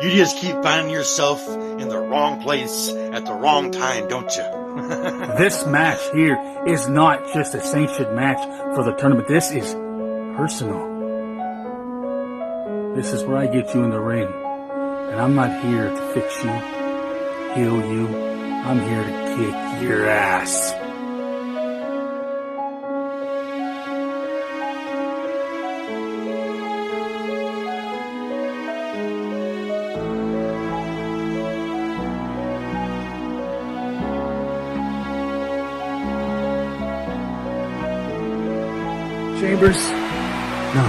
You just keep finding yourself in the wrong place at the wrong time, don't you? This match here is not just a sanctioned match for the tournament. This is personal. This is where I get you in the ring. And I'm not here to fix you, heal you. I'm here to kick your ass. Chambers, no,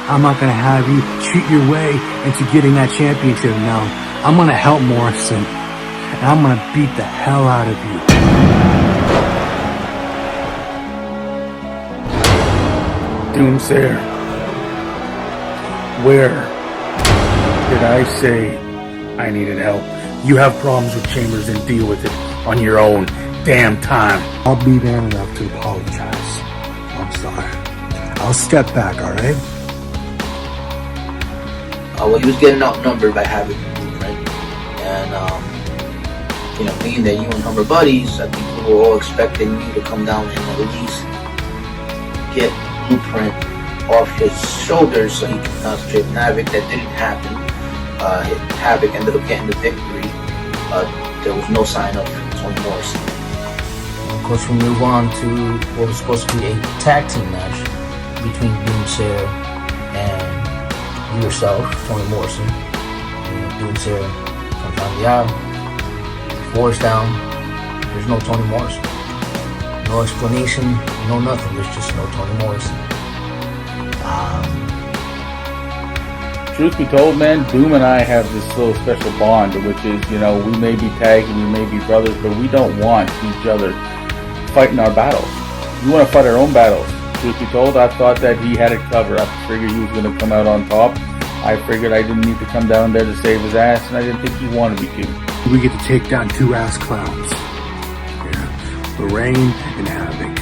I'm not going to have you cheat your way into getting that championship. No, I'm going to help Morrison, and I'm going to beat the hell out of you. Doomsayer, where did I say I needed help? You have problems with Chambers and deal with it on your own damn time. I'll be man enough to apologize. I'm sorry. I'll step back, alright? Well, he was getting outnumbered by having Blueprint. And, being that you and him are buddies, I think we were all expecting you to come down and at least get Blueprint off his shoulders so he could concentrate on Havoc. That didn't happen. Havoc ended up getting the victory. There was no sign of Tony Morrison. Of course, we move on to what was supposed to be a tag team match between Doomsayer and yourself, Tony Morrison. And Doomsayer comes down the aisle, 4's down, there's no Tony Morrison. No explanation, no nothing, there's just no Tony Morrison. Truth be told, man, Doom and I have this little special bond, which is, we may be tagged and we may be brothers, but we don't want each other fighting our battles. We want to fight our own battles. Truth be told, I thought that he had it covered. I figured he was going to come out on top. I figured I didn't need to come down there to save his ass, and I didn't think he wanted me to. We get to take down two ass clowns. Yeah, Lorraine and Havoc.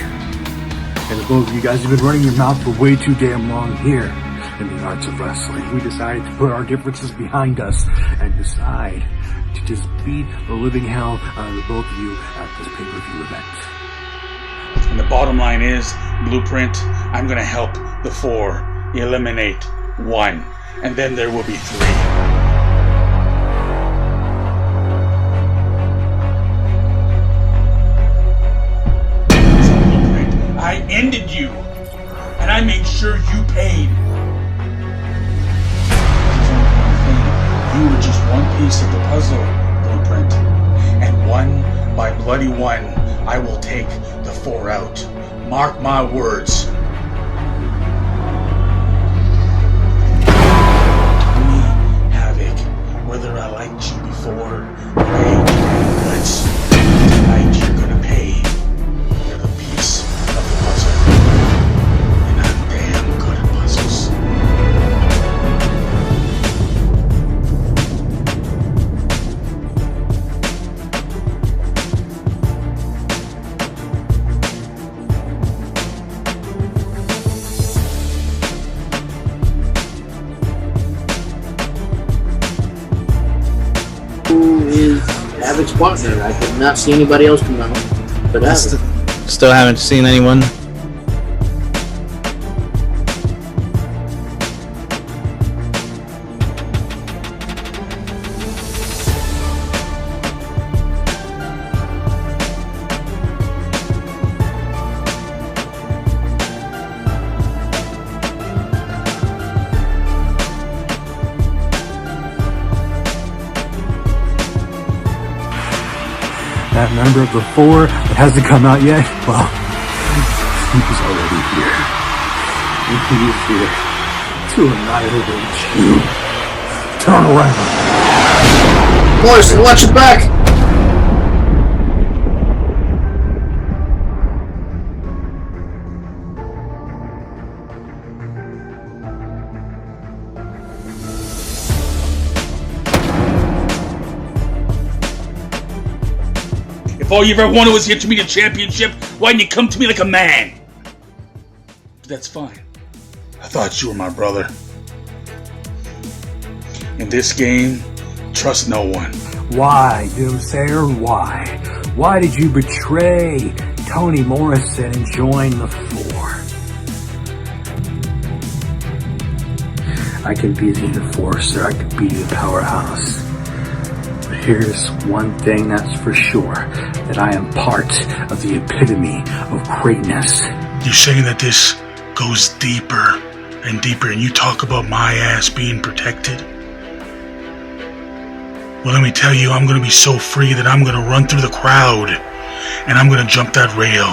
And the both of you guys have been running your mouth for way too damn long here in the arts of wrestling. We decided to put our differences behind us and decide to just beat the living hell out of the both of you at this pay-per-view event. And the bottom line is, Blueprint, I'm going to help the 4 eliminate 1. And then there will be 3. So Blueprint, I ended you. And I made sure you paid. You were just one piece of the puzzle, Blueprint. And one by bloody one, I will take the 4 out. Mark my words. Tony Havoc, whether I liked you before or I ate your guts, tonight you're gonna pay. You're the piece of the puzzle. And I'm damn good at puzzles. Who is Havoc's partner? I did not see anybody else come out. But Still haven't seen anyone. That member of the 4 that hasn't come out yet, well, he's already here. He is here to annihilate you. Turn around. Morrison, watch your back! If all you ever wanted was the InterMedia Championship, why didn't you come to me like a man? But that's fine. I thought you were my brother. In this game, trust no one. Why, Doomsayer, why? Why did you betray Tony Morrison and join the Four? I can be the enforcer, I can be the powerhouse. But here's one thing that's for sure, that I am part of the epitome of greatness. You're saying that this goes deeper and deeper, and you talk about my ass being protected? Well, let me tell you, I'm going to be so free that I'm going to run through the crowd, and I'm going to jump that rail,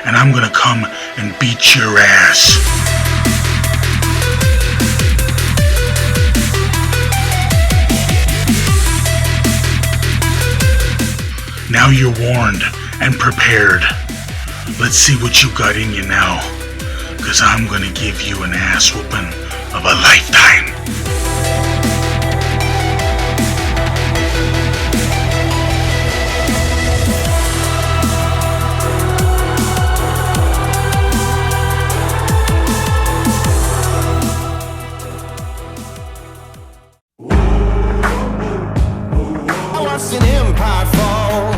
and I'm going to come and beat your ass. Now you're warned and prepared. Let's see what you got in you now, because I'm going to give you an ass whooping of a lifetime. I watched an empire fall.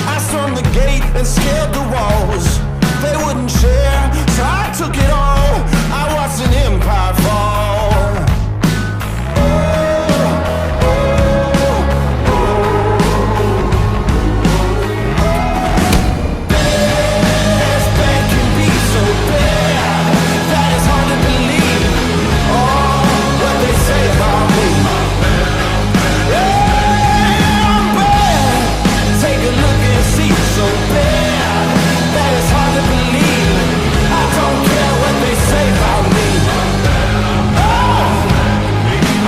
I stormed the gate and scaled the walls. They wouldn't share, so I took it all. I watched an empire fall. As bad can be so bad, that is hard to believe. Oh, what they say about me. Take a look and see, so bad that it's hard to believe. I don't care what they say about me. Oh,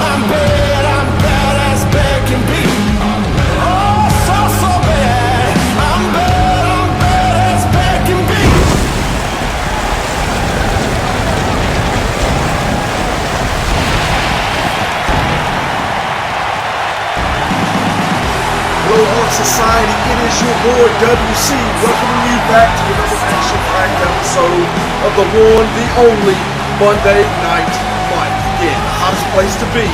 I'm bad as bad can be. Oh, so bad. I'm bad as bad can be. Hello, Hawk Society. It is your boy WC, welcoming you back to another action-packed episode of the one, the only Monday Night Fight. Again, the hottest place to be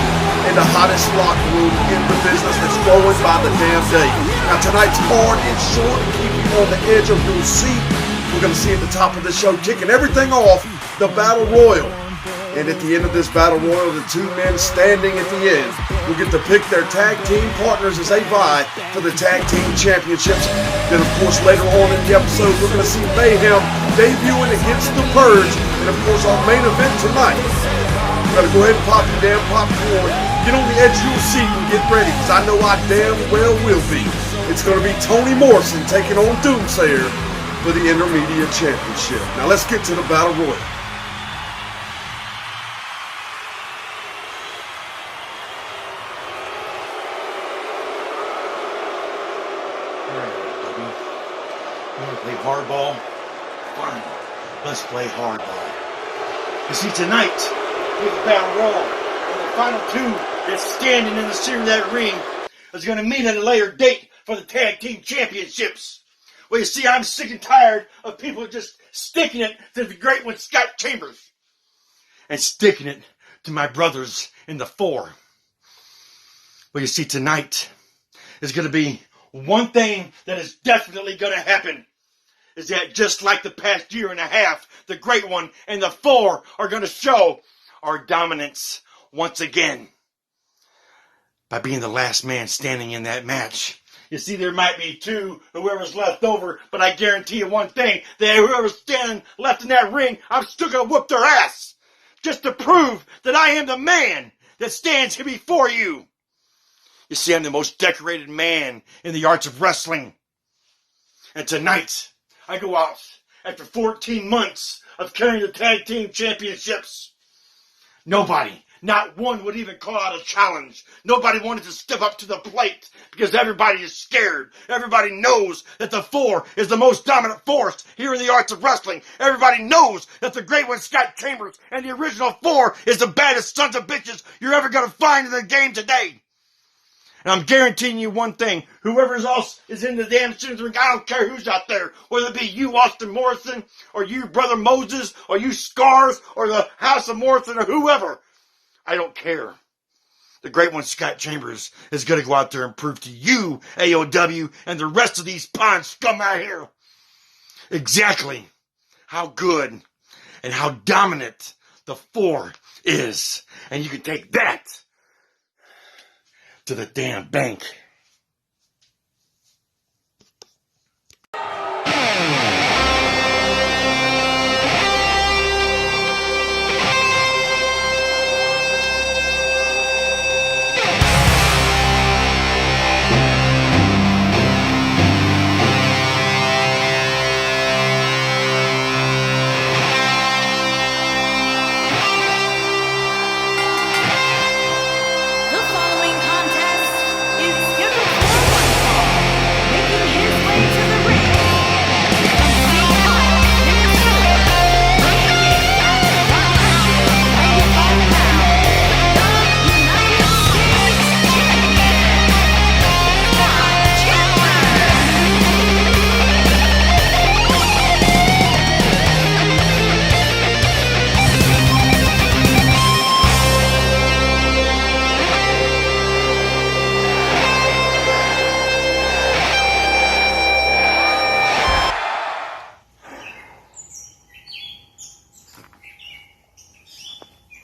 in the hottest locker room in the business that's growing by the damn day. Now tonight's card is short and keep you on the edge of your seat. We're going to see at the top of the show, kicking everything off, the Battle Royal. And at the end of this Battle Royal, the two men standing at the end will get to pick their tag team partners as they vie for the tag team championships. Then, of course, later on in the episode, we're going to see Mayhem debuting against The Purge. And, of course, our main event tonight. We're going to go ahead and pop your damn popcorn, get on the edge of your seat and get ready, because I know I damn well will be. It's going to be Tony Morrison taking on Doomsayer for the InterMedia Championship. Now, let's get to the Battle Royal. You want to play hardball? Fine. Let's play hardball. You see, tonight, with the Battle Royal, and the final two that's standing in the center of that ring is going to meet at a later date for the tag team championships. Well, you see, I'm sick and tired of people just sticking it to the great one, Scott Chambers, and sticking it to my brothers in the Four. Well, you see, tonight is going to be one thing that is definitely going to happen. Is that just like the past year and a half, the Great One and the Four are going to show our dominance once again by being the last man standing in that match. You see, there might be two, whoever's left over, but I guarantee you one thing, that whoever's standing left in that ring, I'm still going to whoop their ass just to prove that I am the man that stands here before you. You see, I'm the most decorated man in the arts of wrestling. And tonight, I go out after 14 months of carrying the tag team championships. Nobody, not one would even call out a challenge. Nobody wanted to step up to the plate because everybody is scared. Everybody knows that the Four is the most dominant force here in the arts of wrestling. Everybody knows that the Great One, Scott Chambers, and the original Four is the baddest sons of bitches you're ever going to find in the game today. And I'm guaranteeing you one thing, whoever else is in the damn center ring, I don't care who's out there, whether it be you, Austin Morrison, or you, Brother Moses, or you, Scars, or the House of Morrison, or whoever. I don't care. the great one Scott Chambers is going to go out there and prove to you, AOW, and the rest of these pawn scum out here, exactly how good and how dominant the 4 is. And you can take that to the damn bank. The following contest is scheduled for one fall, making his way to the ring. From Seattle, Minnesota, weighing in at 195 pounds, the United States Champion, Scott Chambers.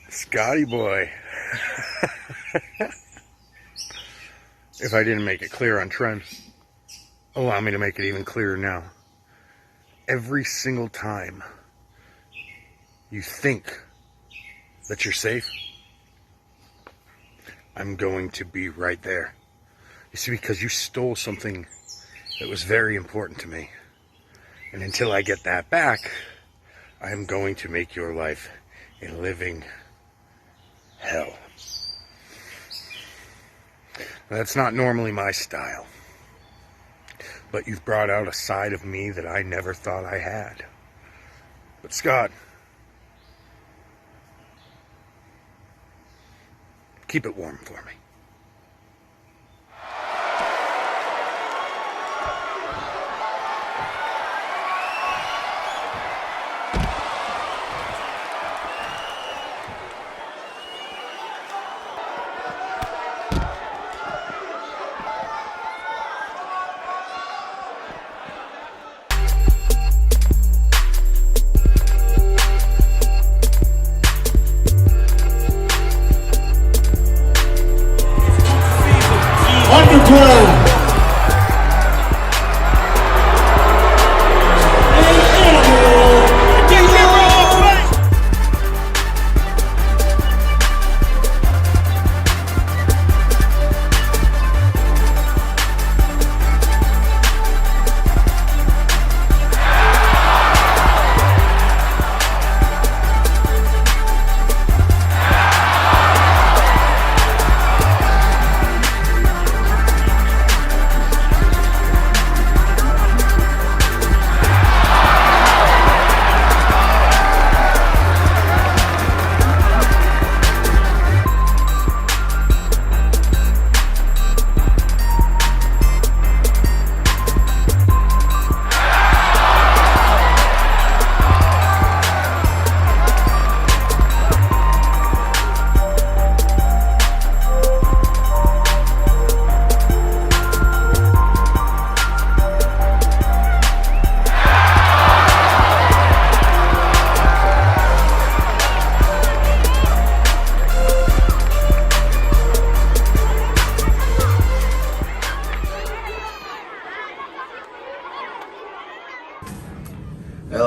Scotty boy. If I didn't make it clear on trend, allow me to make it even clearer now. Every single time you think that you're safe, I'm going to be right there. You see, because you stole something that was very important to me. And until I get that back, I am going to make your life a living hell. Now, that's not normally my style, but you've brought out a side of me that I never thought I had. But Scott, keep it warm for me.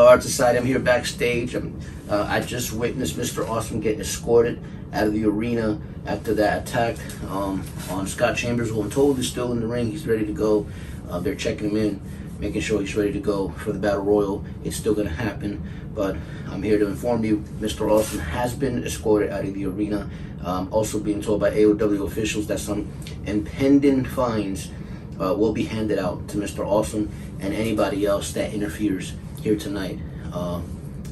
Art Society. I'm here backstage. I just witnessed Mr. Awesome getting escorted out of the arena after that attack on Scott Chambers, who I'm told is still in the ring. He's ready to go. They're checking him in, making sure he's ready to go for the Battle Royal. It's still going to happen, but I'm here to inform you Mr. Awesome has been escorted out of the arena. Also being told by AOW officials that some impending fines will be handed out to Mr. Awesome and anybody else that interferes here tonight.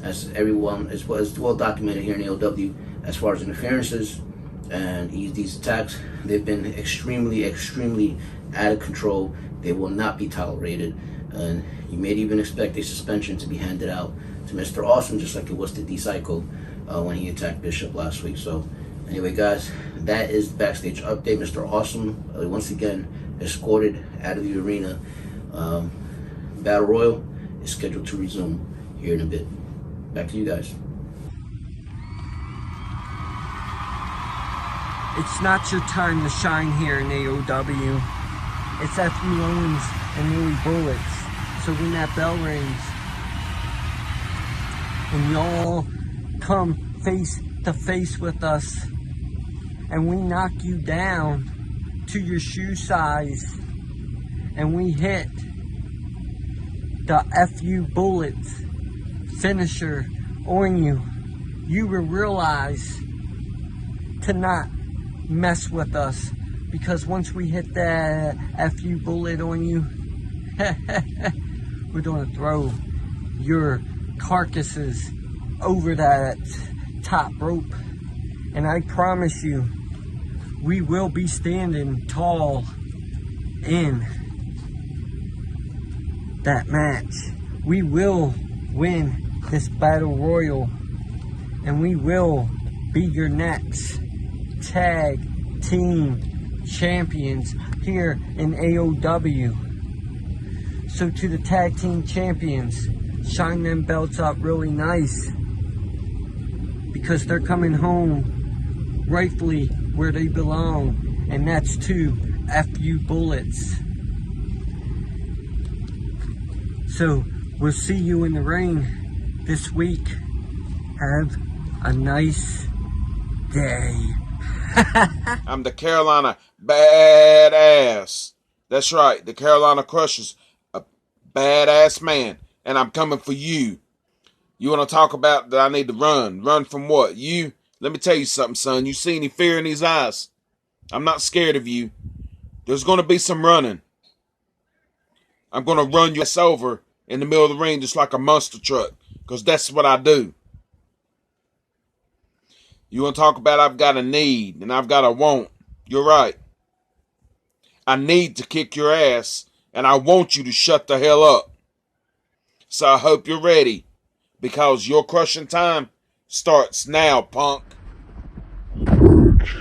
As everyone is well documented here in AOW, as far as interferences and these attacks, they've been extremely out of control. They will not be tolerated, and you may even expect a suspension to be handed out to Mr. Awesome, just like it was to D-Cycle when he attacked Bishop last week. So Anyway, guys, that is the backstage update. Mr. Awesome, once again, escorted out of the arena. Battle Royal is scheduled to resume here in a bit. Back to you guys. It's not your time to shine here in AOW. It's F.U. Owens and Louis Bullets. So when that bell rings and y'all come face to face with us and we knock you down to your shoe size and we hit the F.U. Bullets finisher on you, you will realize to not mess with us, because once we hit that F.U. bullet on you, we're gonna throw your carcasses over that top rope, and I promise you, we will be standing tall in that match. We will win this battle royal, and we will be your next tag team champions here in AOW. So to the tag team champions, shine them belts up really nice, because they're coming home rightfully where they belong, and that's to F.U. Bullets. So we'll see you in the ring this week. Have a nice day. I'm the Carolina Badass. That's right, the Carolina Crusher's a badass man, and I'm coming for you. You want to talk about that I need to run? Run from what? You? Let me tell you something, son. You see any fear in these eyes? I'm not scared of you. There's going to be some running. I'm going to run you over in the middle of the ring just like a monster truck, because that's what I do. You want to talk about I've got a need and I've got a want? You're right. I need to kick your ass, and I want you to shut the hell up. So I hope you're ready, because your crushing time starts now, punk. Purge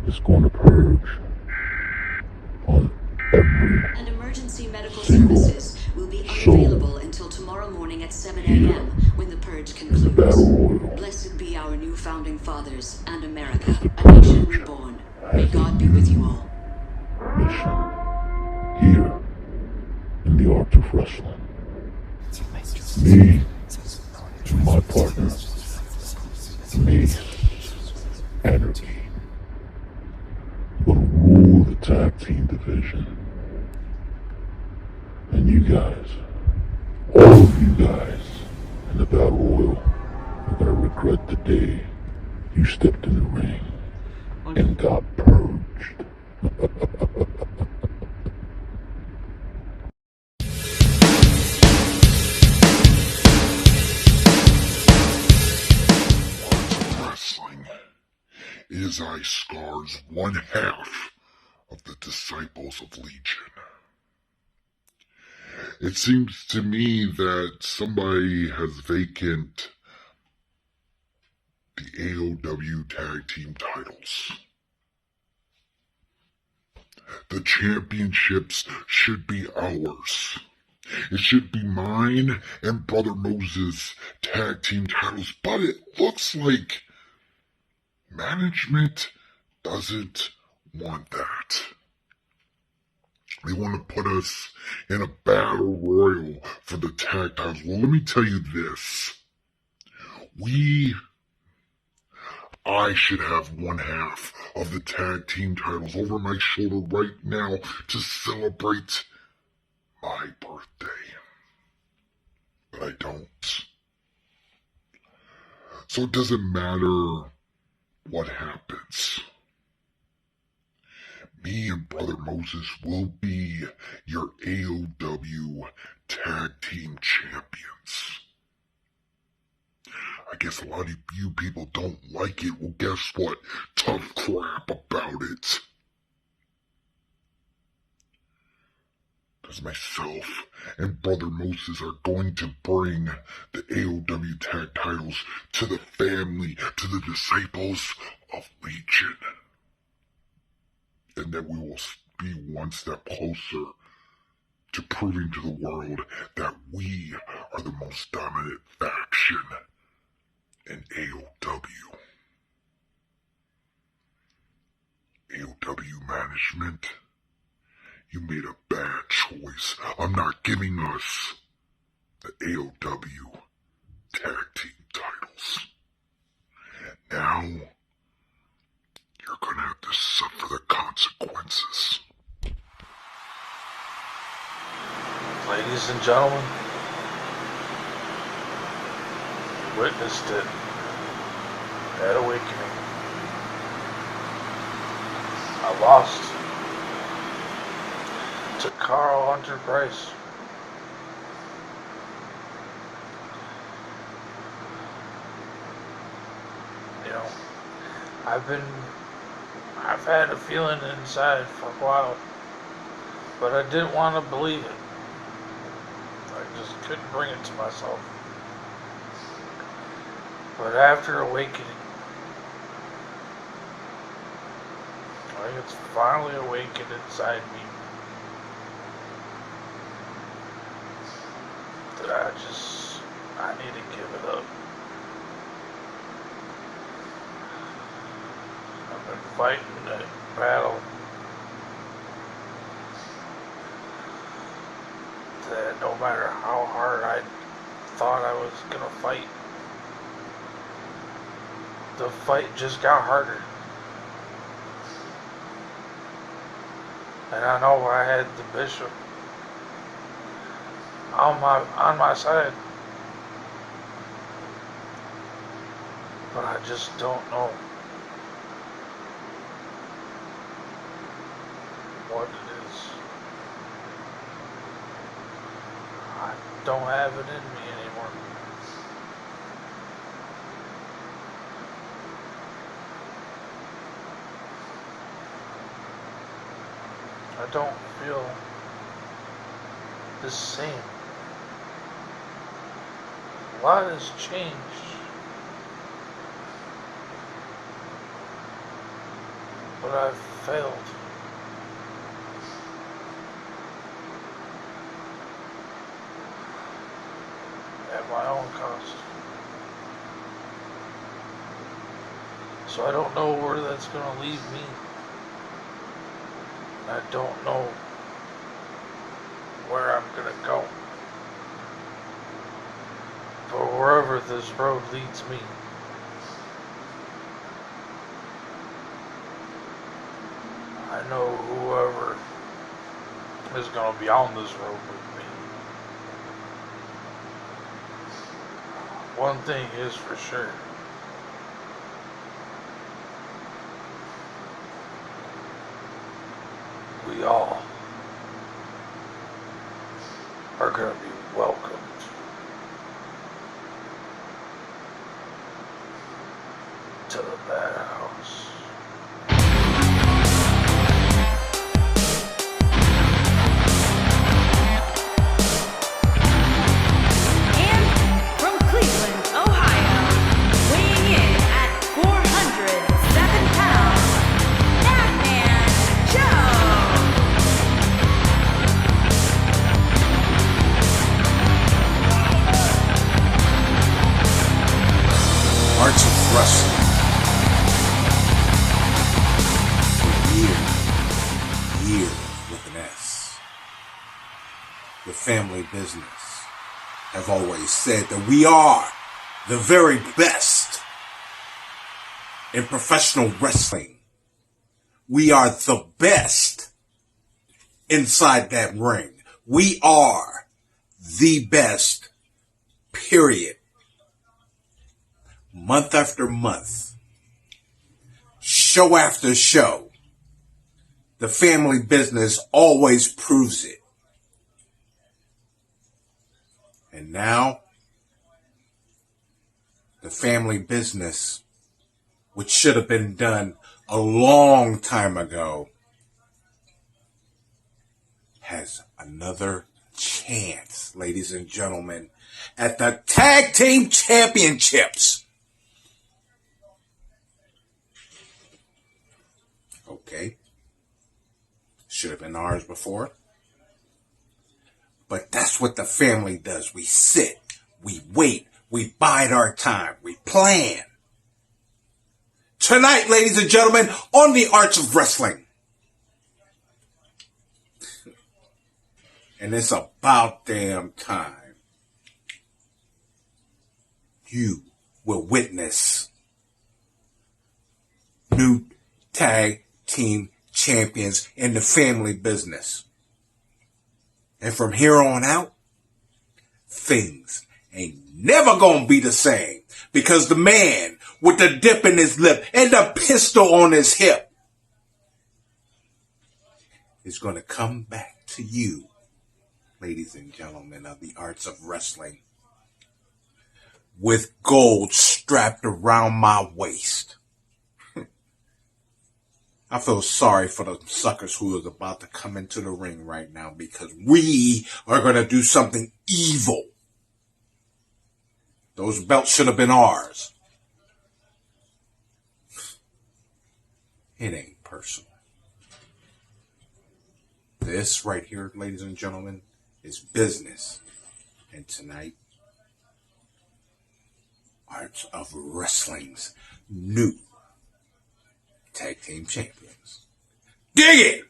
is going to purge on every And emergency medical services will be unavailable until tomorrow morning at 7 a.m. when the purge concludes. Blessed be our new founding fathers and America, a nation reborn. May God be with you all. mission here in the art of wrestling. Me and my partner, Mace Anarchy, will rule the tag team division. And you guys, all of you guys in the Battle Royal, are gonna regret the day you stepped in the ring and got purged. Wrestling is Iscar's one half of the Disciples of Legion. It seems to me that somebody has vacant the AOW tag team titles. The championships should be ours. It should be mine and Brother Moses' tag team titles, but it looks like management doesn't want that. They want to put us in a battle royal for the tag titles. Well, let me tell you this. I should have one half of the tag team titles over my shoulder right now to celebrate my birthday. But I don't. So it doesn't matter what happens. Me and Brother Moses will be your AOW tag team champions. I guess a lot of you people don't like it. Well, guess what? Tough crap about it. Because myself and Brother Moses are going to bring the AOW tag titles to the family, to the disciples of Legion. And that we will be one step closer to proving to the world that we are the most dominant faction in AOW. AOW management, you made a bad choice. I'm not giving us the AOW tag team titles. Now, you're gonna have to suffer the consequences. Ladies and gentlemen, witnessed it at Awakening. I lost to Carl Hunter Price. You know, I've had a feeling inside for a while, but I didn't want to believe it. I just couldn't bring it to myself. But after Awakening, I think it's finally awakened inside me that I need to give it up. I've been fighting that battle that no matter how hard I thought I was gonna fight, the fight just got harder. And I know I had the Bishop on my side, but I just don't know what it is. I don't have it in me anymore. I don't feel the same. A lot has changed. But I've failed. At my own cost. So I don't know where that's going to leave me. I don't know where I'm going to go. But wherever this road leads me, I know whoever is going to be on this road with me. One thing is for sure. We all are going to be welcomed to the bad house. And from Cleveland, Ohio, weighing in at 407 pounds, that man, Joe. Arts of Wrestling. Year with an S. The family business have always said that we are the very best in professional wrestling. We are the best inside that ring. We are the best, period. Month after month, show after show, the family business always proves it. And now, the family business, which should have been done a long time ago, has another chance, ladies and gentlemen, at the Tag Team Championships. Okay. Should have been ours before. But that's what the family does. We sit, we wait, we bide our time, we plan. Tonight, ladies and gentlemen, on the Arts of Wrestling. And it's about damn time you will witness new tag team champions in the family business. And from here on out, things ain't never gonna be the same, because the man with the dip in his lip and the pistol on his hip is gonna come back to you, ladies and gentlemen of the Arts of Wrestling, with gold strapped around my waist. I feel sorry for the suckers who is about to come into the ring right now, because we are going to do something evil. Those belts should have been ours. It ain't personal. This right here, ladies and gentlemen, is business. And tonight, Arts of Wrestling's new Tag Team Champions. Dig it!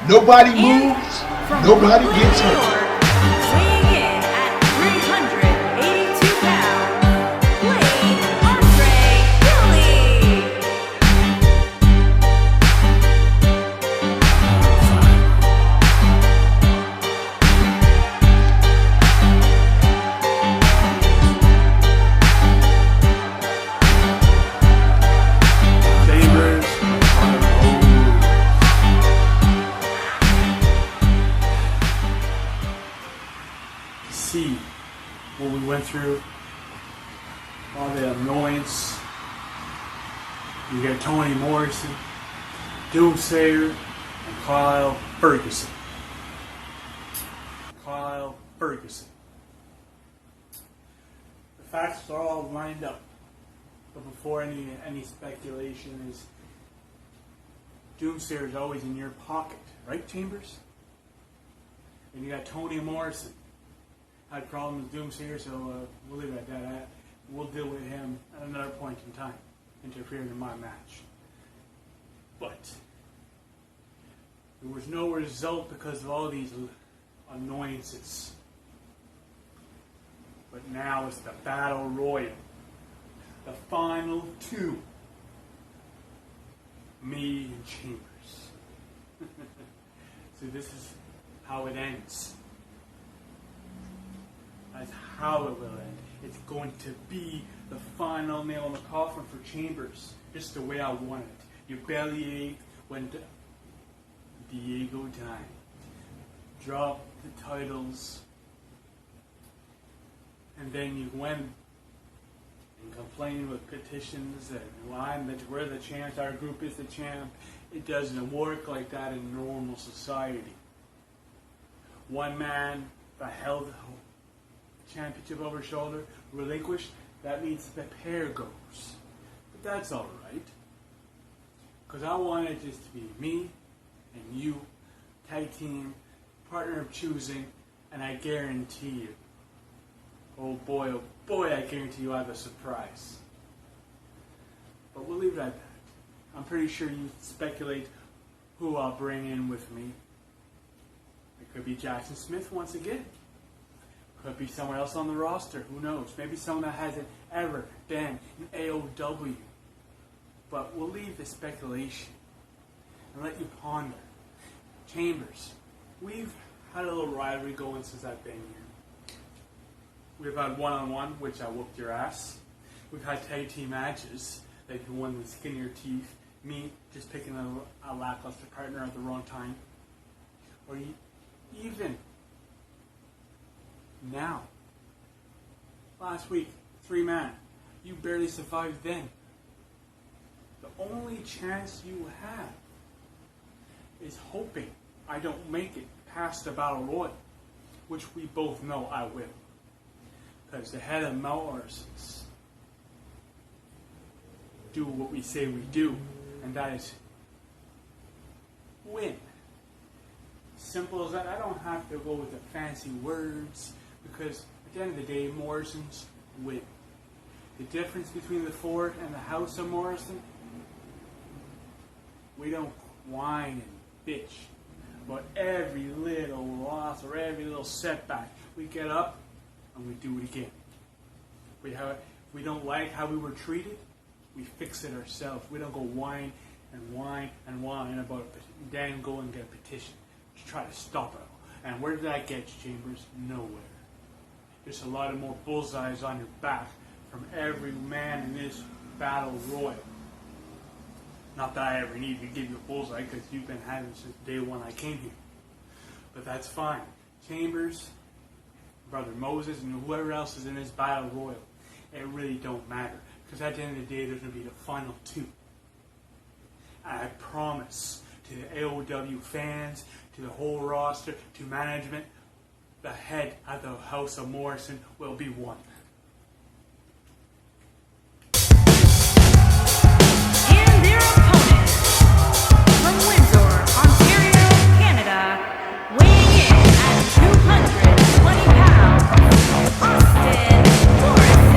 Nobody moves, nobody gets hurt. Weighing in at 382 pounds, Blade Andre Chambers on the road. See what we went through, all the annoyance. You got Tony Morrison, Doomsayer, and Kyle Ferguson. Kyle Ferguson. The facts are all lined up. But before any speculation is, Doomsayer is always in your pocket, right, Chambers? And you got Tony Morrison. Had problems with Doomsayer, so we'll leave it at that. We'll deal with him at another point in time, interfering in my match. But there was no result because of all these annoyances. But now it's the Battle Royal. The final two. Me and Chambers. So this is how it ends. That's how it will end. It's going to be the final nail in the coffin for Chambers. Just the way I want it. Your bellyache when Diego died. Drop the titles. And then you went and complaining with petitions and we're the champs, our group is the champ. It doesn't work like that in normal society. One man that held the championship over his shoulder, relinquished, that means the pair goes. But that's alright. Because I want it just to be me and you, tag team, partner of choosing, and I guarantee you, oh boy, I guarantee you I have a surprise. But we'll leave it at that. I'm pretty sure you speculate who I'll bring in with me. It could be Jackson Smith once again. Could be someone else on the roster. Who knows? Maybe someone that hasn't ever been in AOW. But we'll leave the speculation and let you ponder. Chambers, we've had a little rivalry going since I've been here. We've had one-on-one, which I whooped your ass. We've had tag team matches that you won with skin in your teeth. Me just picking a lackluster partner at the wrong time. Or even now. Last week, 3-man. You barely survived then. The only chance you have is hoping I don't make it past the Battle Royal, which we both know I will. Because the head of Morrison's do what we say we do, and that is win. Simple as that. I don't have to go with the fancy words, because at the end of the day, Morrison's win. The difference between the Ford and the House of Morrison, we don't whine and bitch about every little loss or every little setback. We get up and we do it again. We don't like how we were treated, we fix it ourselves. We don't go whine and whine and whine about it, then go and get a petition to try to stop it. And where did that get you, Chambers? Nowhere. There's a lot of more bullseyes on your back from every man in this battle royal. Not that I ever need to give you a bullseye, because you've been having since day one I came here. But that's fine. Chambers, Brother Moses, and whoever else is in this battle royal, it really don't matter. Because at the end of the day, there's going to be the final two. And I promise to the AOW fans, to the whole roster, to management, the head of the House of Morrison will be one. And their opponent, from Windsor, Ontario, Canada, weighing in at 220 pounds, Austin Morrison.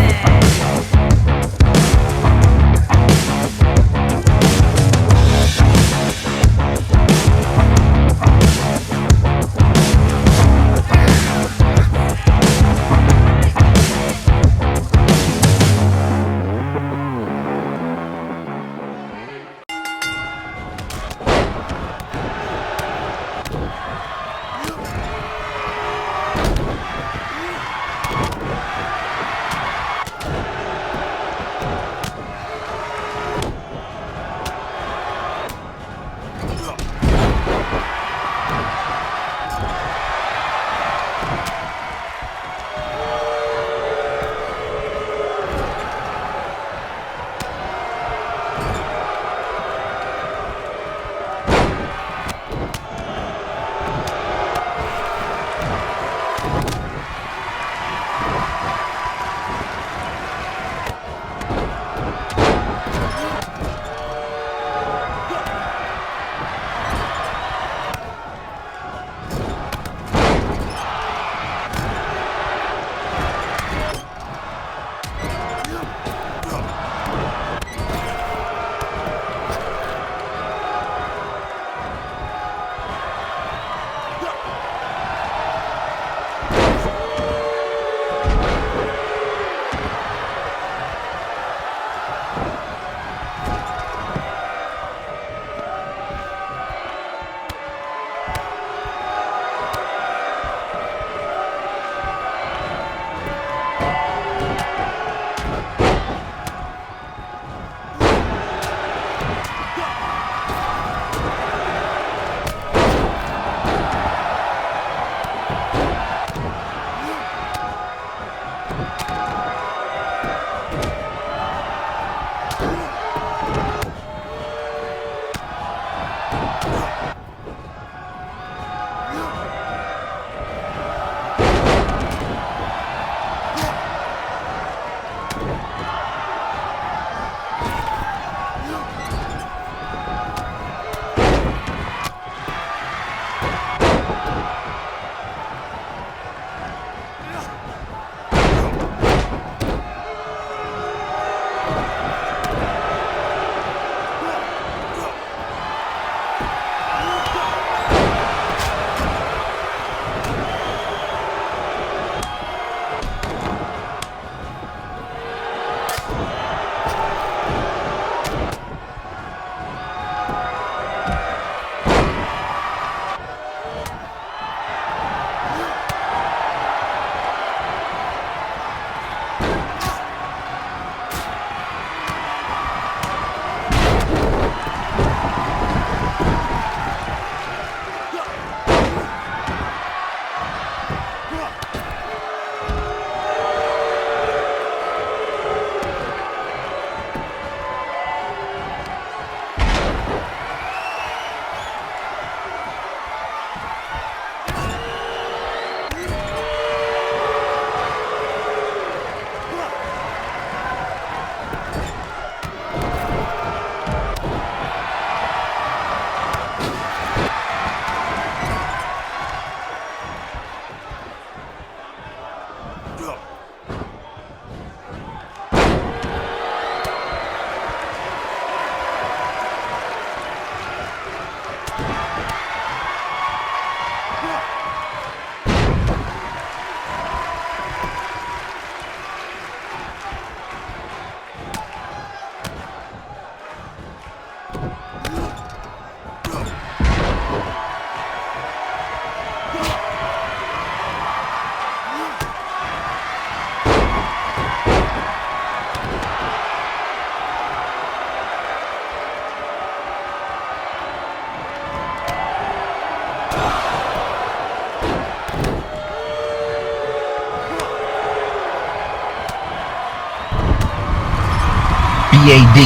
BAD.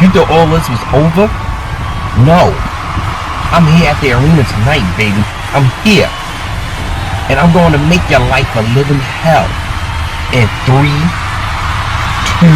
You thought all this was over? No. I'm here at the arena tonight, baby. I'm here. And I'm going to make your life a living hell. In 3, 2, 1.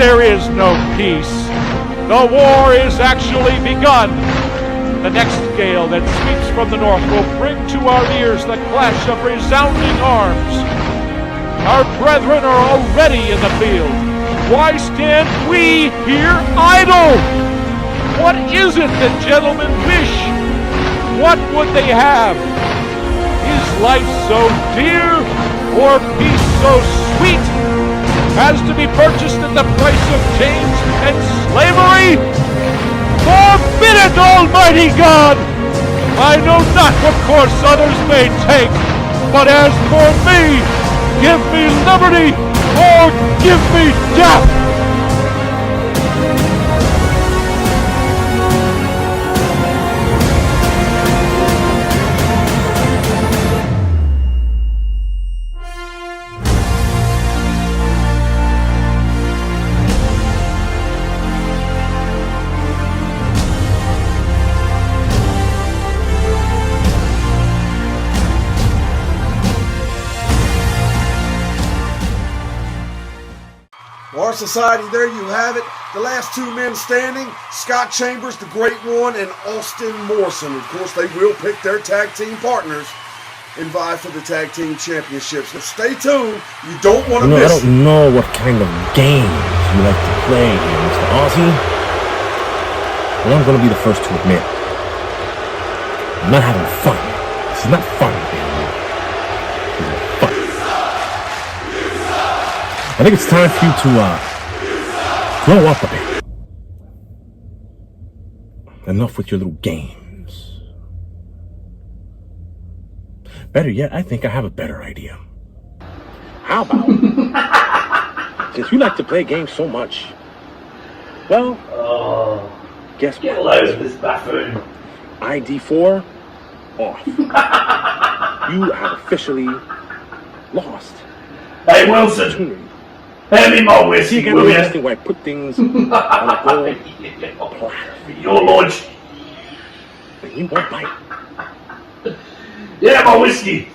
There is no peace. The war is actually begun. The next gale that sweeps from the north will bring to our ears the clash of resounding arms. Our brethren are already in the field. Why stand we here idle? What is it that gentlemen wish? What would they have? Is life so dear, or peace so sweet, as to be purchased at the price of chains and slavery? Forbid it, Almighty God! I know not what course others may take, but as for me, give me liberty or give me death! Our society, there you have it. The last two men standing, Scott Chambers, the Great One, and Austin Morrison. Of course, they will pick their tag team partners and vie for the tag team championships. So stay tuned. You don't want to miss I don't know what kind of games you like to play here, Mr. Aussie. Well, I'm going to be the first to admit, I'm not having fun. This is not fun, baby. This is fun. I think it's time for you to grow up a bit. Enough with your little games. Better yet, I think I have a better idea. How about, since you like to play games so much, well, guess what? Get out of this bathroom. ID4 off. You have officially lost. Hey, Wilson. Hand me my whiskey, See, will again, you? where I put things on a gold platter. Your lordship. And you won't bite. Yeah, my whiskey.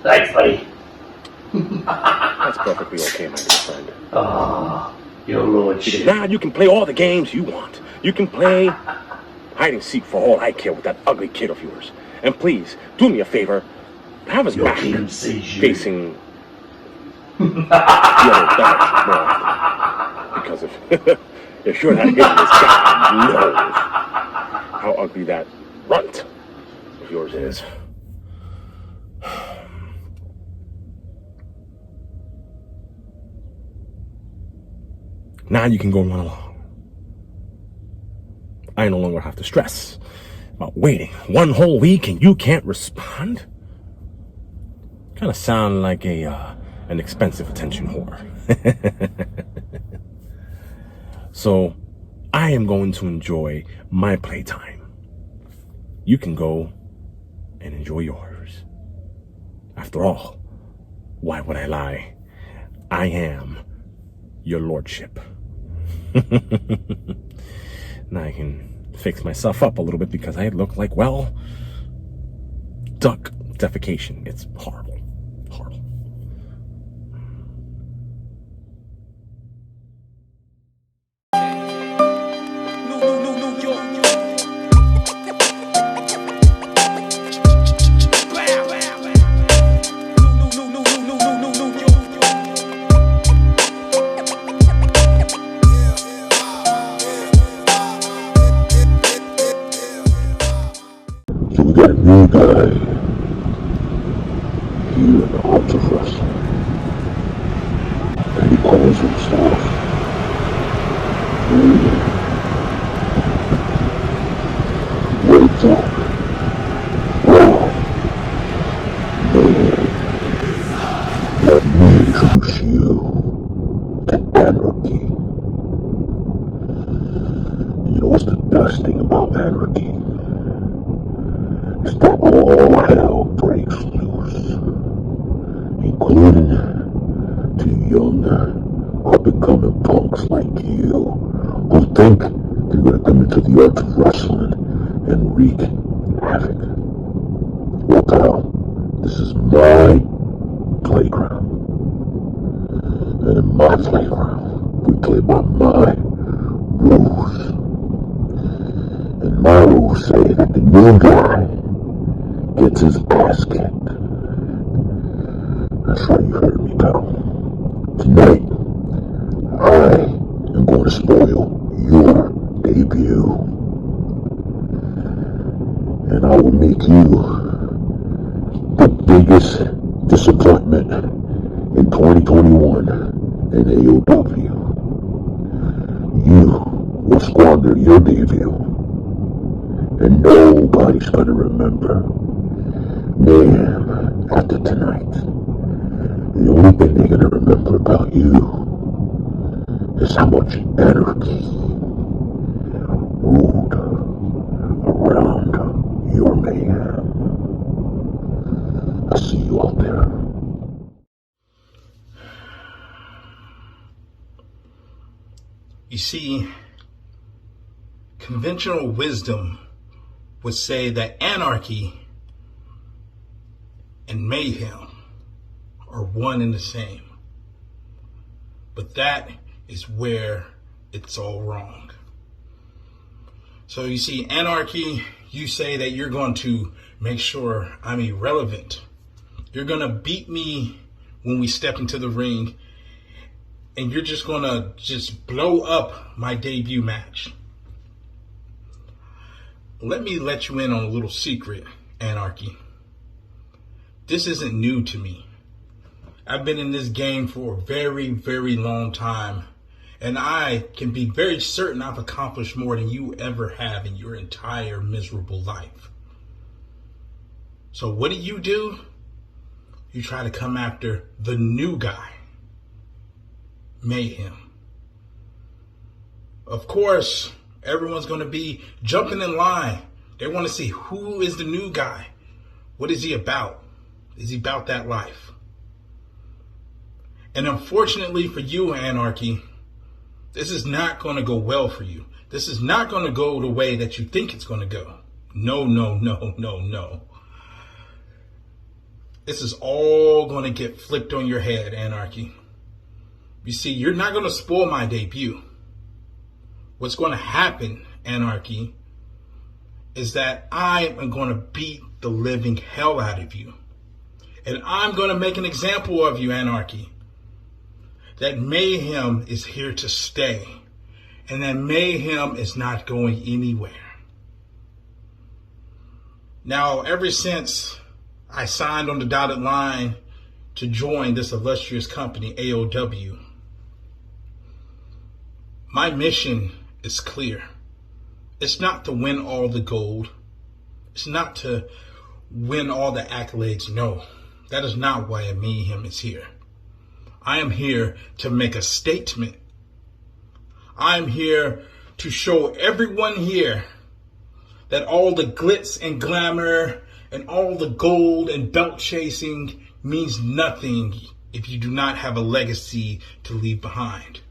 Thanks, buddy. That's perfectly okay, my dear friend. Ah, your lordship. Because now you can play all the games you want. You can play hide and seek for all I care with that ugly kid of yours. And please, do me a favor, have his back facing the other direction more often. Because because if Short had hit this guy, knows how ugly that runt of yours is. Now you can go run along. I no longer have to stress about waiting 1 whole week and you can't respond. Kind of sound like an expensive attention whore. So I am going to enjoy my playtime. You can go and enjoy yours. After all, why would I lie? I am your lordship. Now I can fix myself up a little bit because I look like, well, duck defecation. It's horrible. Horrible. So we got a new guy here in the Arts of Wrestling, and he calls himself What's up? Well, man, let me introduce you to Anarchy. You know what's the best thing about Anarchy? It's that all hell breaks loose, including to younger, up-and-coming punks like you, who think they're gonna come into the art of wrestling and wreak havoc. Well, pal, this is my playground. And in my playground, we play by my rules. And my rules say that the new guy gets his ass kicked. That's right, you heard me, pal. Tonight, I am going to spoil your debut. And I will make you the biggest disappointment in 2021 in AOW. You will squander your debut, and nobody's gonna remember. Man, after tonight, the only thing they're gonna remember about you is how much anarchy ruled around your mayhem. I see you out there. You see, conventional wisdom would say that anarchy and mayhem are one and the same. But that is where it's all wrong. So you see, anarchy, you say that you're going to make sure I'm irrelevant. You're going to beat me when we step into the ring, and you're just going to just blow up my debut match. Let me let you in on a little secret, Anarchy. This isn't new to me. I've been in this game for a very, very long time, and I can be very certain I've accomplished more than you ever have in your entire miserable life. So what do? You try to come after the new guy, Mayhem. Of course, everyone's going to be jumping in line. They want to see who is the new guy. What is he about? Is he about that life? And unfortunately for you, Anarchy, this is not going to go well for you. This is not going to go the way that you think it's going to go. No, no, no, no, no. This is all going to get flipped on your head, Anarchy. You see, you're not going to spoil my debut. What's going to happen, Anarchy, is that I am going to beat the living hell out of you. And I'm going to make an example of you, Anarchy. that mayhem is here to stay, and that mayhem is not going anywhere. Now, ever since I signed on the dotted line to join this illustrious company, AOW, my mission is clear. It's not to win all the gold. It's not to win all the accolades. No, that is not why Mayhem is here. I am here to make a statement. I am here to show everyone here that all the glitz and glamour and all the gold and belt chasing means nothing if you do not have a legacy to leave behind.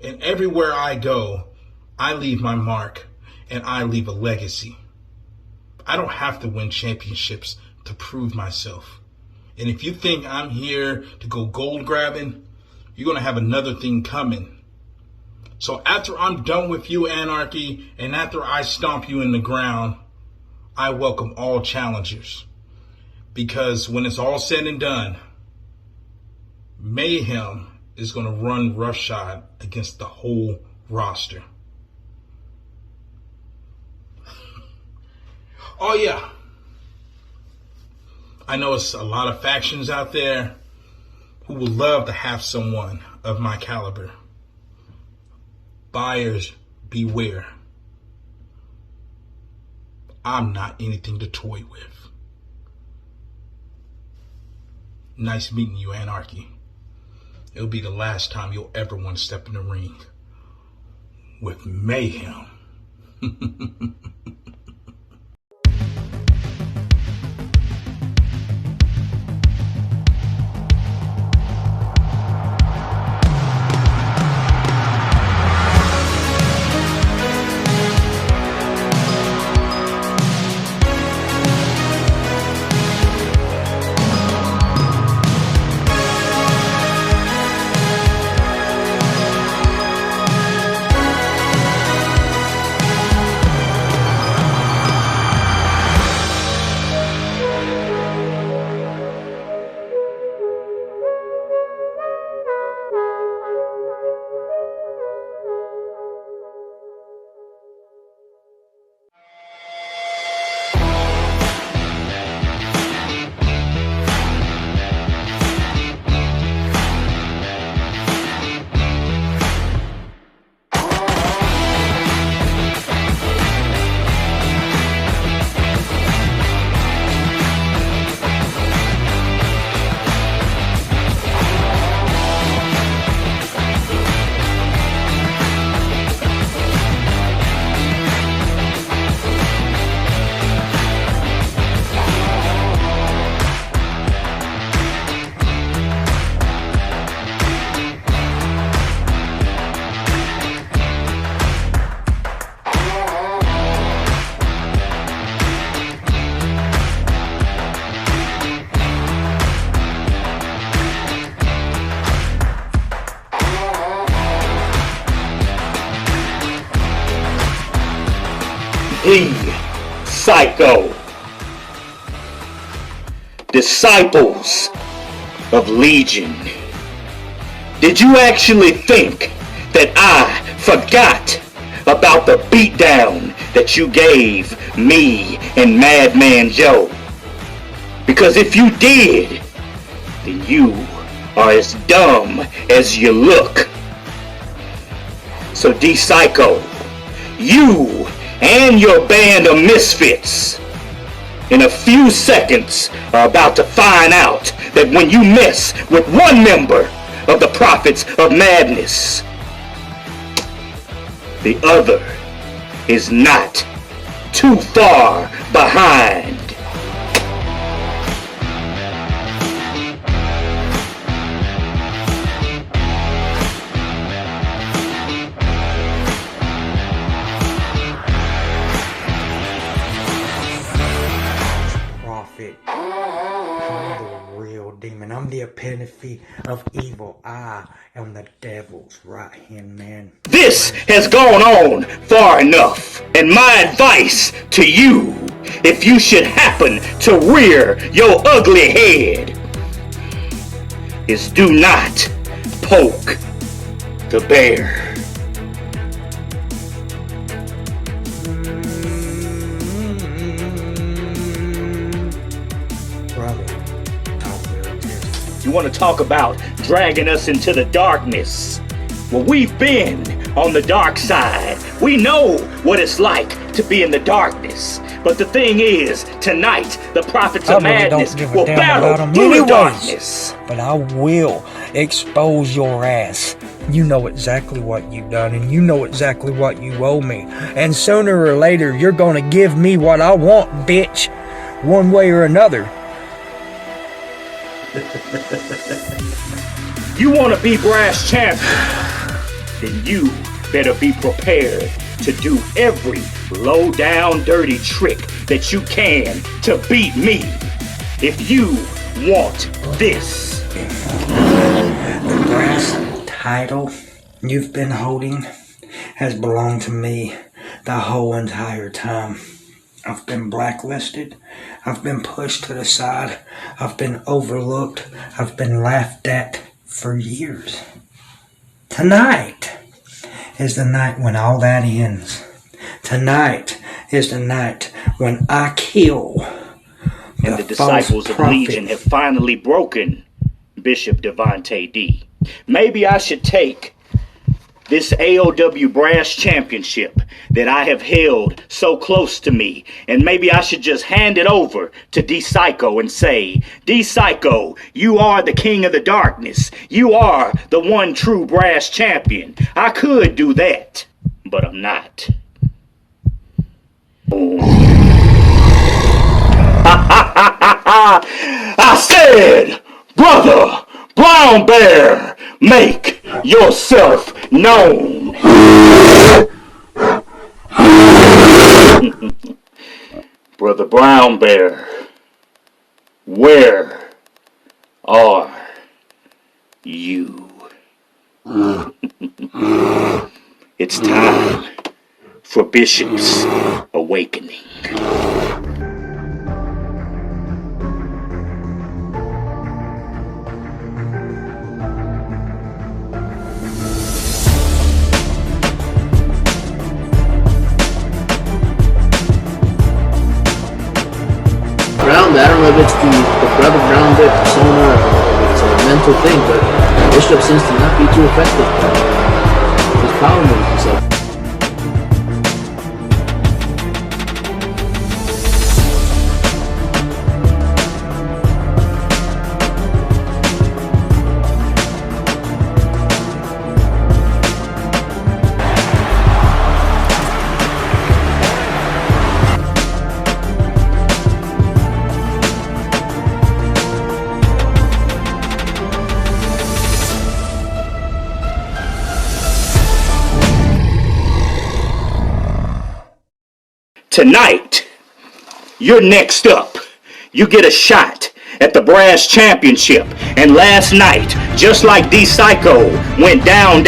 And everywhere I go, I leave my mark and I leave a legacy. I don't have to win championships to prove myself. And if you think I'm here to go gold grabbing, you're going to have another thing coming. So after I'm done with you, Anarchy, and after I stomp you in the ground, I welcome all challengers. Because when it's all said and done, Mayhem is going to run roughshod against the whole roster. Oh yeah, I know it's a lot of factions out there who would love to have someone of my caliber. Buyers beware. I'm not anything to toy with. Nice meeting you, Anarchy. It'll be the last time you'll ever want to step in the ring with Mayhem. Psycho. Disciples of Legion. Did you actually think that I forgot about the beatdown that you gave me and Madman Joe? Because if you did, then you are as dumb as you look. So D-Psycho, you and your band of misfits in a few seconds are about to find out that when you mess with one member of the Prophets of Madness, the other is not too far behind. I'm the epitome of evil. I am the devil's right-hand man. This has gone on far enough, and my advice to you, if you should happen to rear your ugly head, is do not poke the bear. You want to talk about dragging us into the darkness? Well, we've been on the dark side. We know what it's like to be in the darkness. But the thing is, tonight, the prophets of madness will battle through the darkness. But I will expose your ass. You know exactly what you've done, and you know exactly what you owe me. And sooner or later, you're gonna give me what I want, bitch. One way or another. You want to be brass champion? Then you better be prepared to do every low-down dirty trick that you can to beat me. If you want this. The brass title you've been holding has belonged to me the whole entire time. I've been blacklisted. I've been pushed to the side. I've been overlooked. I've been laughed at for years. Tonight is the night when all that ends. Tonight is the night when I kill And the disciples of Legion have finally broken Bishop Devontae D. Maybe I should take this AOW Brass Championship that I have held so close to me, and maybe I should just hand it over to D-Psycho and say, D-Psycho, you are the king of the darkness. You are the one true brass champion. I could do that, but I'm not. I said, Brother Brown Bear, make yourself known. Brother Brown Bear, where are you? It's time for Bishop's awakening. Brown, I don't know if it's the Brother Brown Bear persona or if it's a mental thing, but Bishop seems to not be too effective. His power moves himself. Tonight, you're next up. You get a shot at the Brass Championship. And last night, just like D-Psycho went down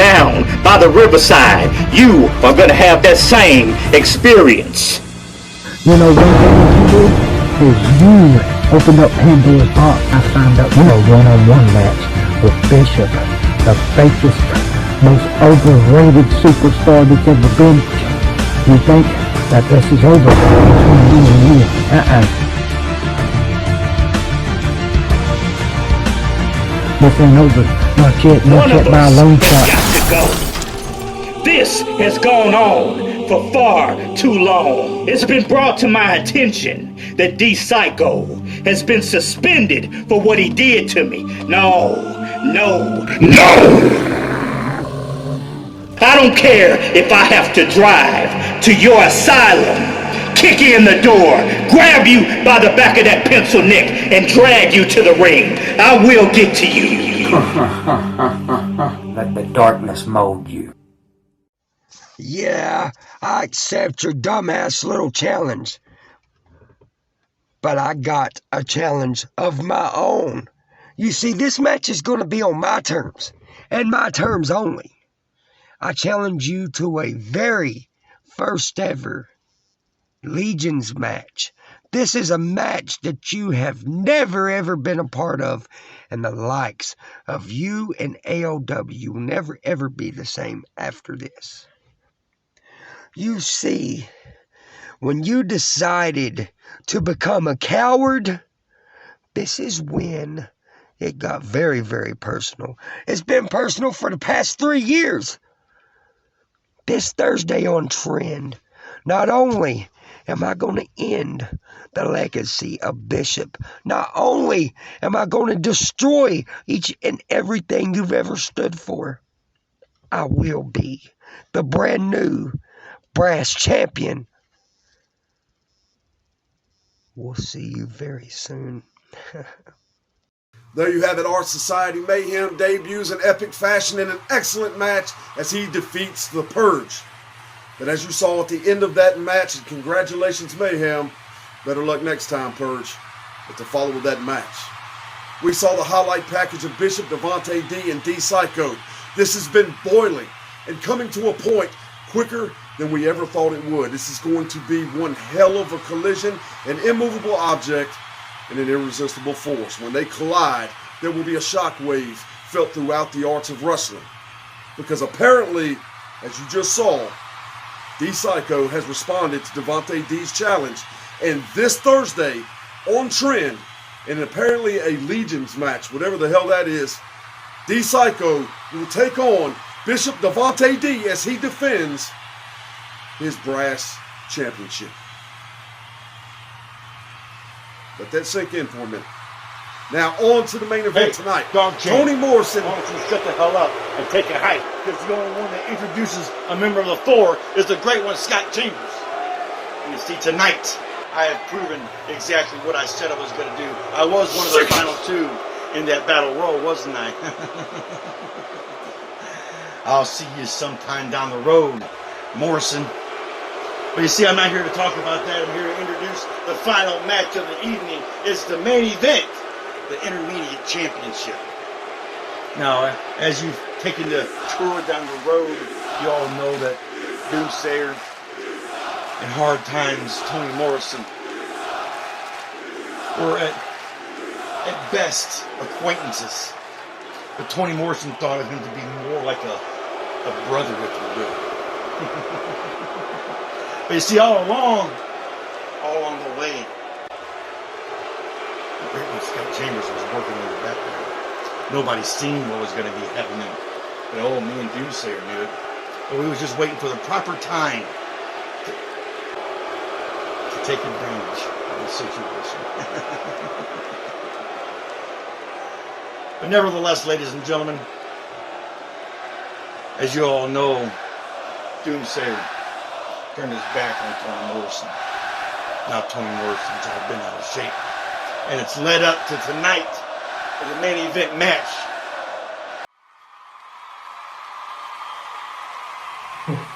by the riverside, you are going to have that same experience. You know, one thing you did is you opened up Pandora's box. I signed up for a one-on-one match with Bishop, the fakest, most overrated superstar that's ever been. You think that this is over between me and you? This ain't over. Not yet by a long shot. Got to go. This has gone on for far too long. It's been brought to my attention that D-Psycho has been suspended for what he did to me. No! I don't care if I have to drive to your asylum, kick you in the door, grab you by the back of that pencil neck, and drag you to the ring. I will get to you. Let the darkness mold you. Yeah, I accept your dumbass little challenge. But I got a challenge of my own. You see, this match is going to be on my terms, and my terms only. I challenge you to a very first ever Legions match. This is a match that you have never ever been a part of, and the likes of you and AOW will never ever be the same after this. You see, when you decided to become a coward, this is when it got very, very personal. It's been personal for the past 3 years. This Thursday on Trend, not only am I going to end the legacy of Bishop, not only am I going to destroy each and everything you've ever stood for, I will be the brand new brass champion. We'll see you very soon. There you have it. Art Society Mayhem debuts in epic fashion in an excellent match as he defeats the Purge. But as you saw at the end of that match, and congratulations Mayhem, better luck next time, Purge. But to follow that match, we saw the highlight package of Bishop, Devontae D, and D Psycho. This has been boiling and coming to a point quicker than we ever thought it would. This is going to be one hell of a collision, an immovable object, and an irresistible force. When they collide, there will be a shockwave felt throughout the arts of wrestling. Because apparently, as you just saw, D Psycho has responded to Devontae D's challenge. And this Thursday, on Trend, and apparently a Legions match, whatever the hell that is, D Psycho will take on Bishop Devontae D as he defends his brass championship. Let that sink in for a minute. Now on to the main event tonight. Tony Morrison. Why don't you shut the hell up and take a hike? Because the only one that introduces a member of the Thor is the great one, Scott Chambers. You see, tonight I have proven exactly what I said I was going to do. I was one of the final two in that battle royal, wasn't I? I'll see you sometime down the road, Morrison. But you see, I'm not here to talk about that. I'm here to introduce the final match of the evening. It's the main event, the InterMedia Championship. Now, as you've taken the tour down the road, you all know that Doomsayer and Hard Times, Tony Morrison, were at best acquaintances. But Tony Morrison thought of him to be more like a brother, if you will. But you see, all along the way, the great one Scott Chambers was working in the background. Nobody seen what was going to be happening. But me and Doomsayer knew it. But we was just waiting for the proper time to take advantage of the situation. But nevertheless, ladies and gentlemen, as you all know, Doomsayer turned his back on Tony Morrison. Now Tony Morrison's all been out of shape. And it's led up to tonight, for the main event match.